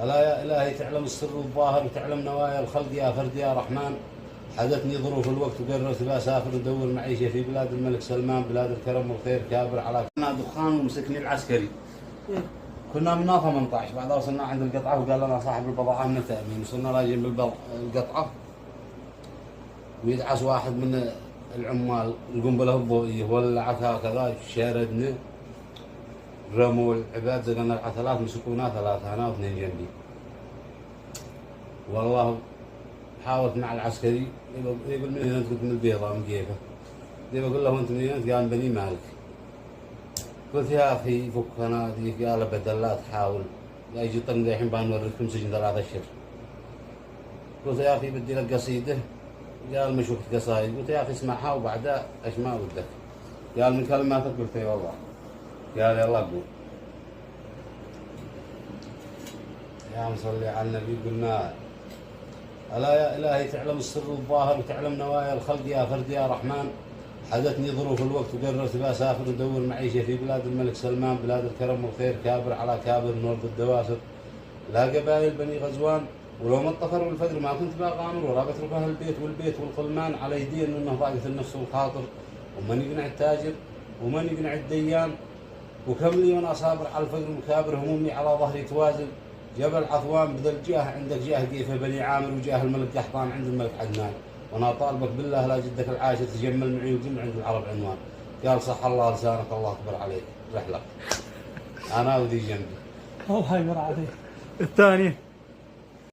ألا يا إلهي تعلم السر والظاهر وتعلم نوايا الخلق يا فرد يا رحمن. حدثني ظروف الوقت وقررت بأسافر ودور معيشة في بلاد الملك سلمان، بلاد الكرم والخير كابر على دخان ومسكني العسكري. كنا منا 18، بعدها وصلنا عند القطعة وقال لنا صاحب البضاعة من التأمين. وصلنا راجعين بالقطعة ويدعس واحد من العمال القنبلة الضوئية ولعت هكذا شاردنا، رموا العباد زقنا العتلات، مسكونا 3 أنا و2 جنبي. والله حاولت مع العسكري يقول من هنا، قلت من البيضاء من كيفه، بقول له انت من هنا؟ قال بني مالك. قلت يا اخي فك انا ذيك، قال بدل لا تحاول، لا يجي طن الحين بنوريكم سجن 3 أشهر. قلت يا اخي بدي لك قصيده، قال مش وقت قصايد. قلت يا اخي اسمعها وبعدها ايش ما ودك. قال من كلماتك. قلت اي والله. قال يلا قول. يا مصلي على النبي. قلنا ألا يا إلهي تعلم السر والظاهر وتعلم نوايا الخلق يا فرد يا رحمن. حدثني ظروف الوقت وقررت بأسافر ودور معيشة في بلاد الملك سلمان، بلاد الكرم والخير كابر على كابر نورد الدواسر. لا قبائل بني غزوان ولو ما الطفر والفجر ما كنت بغامر، ولا بترك أهل البيت والبيت والقلمان على يدي إنه ضاقت النفس والخاطر. ومن يقنع التاجر ومن يقنع الديان، وكم لي وانا صابر على الفقر مكابر، همومي على ظهري توازن. جبل عطوان بذا الجاه عندك جاه كيف بني عامر، وجاه الملك قحطان عند الملك عدنان. وانا طالبك بالله لا جدك العاشر تجمل معي وجمع عند العرب عنوان. قال صح الله لسانك الله اكبر عليك. رحلك انا وذي جنبي. الله يمر عليك. الثاني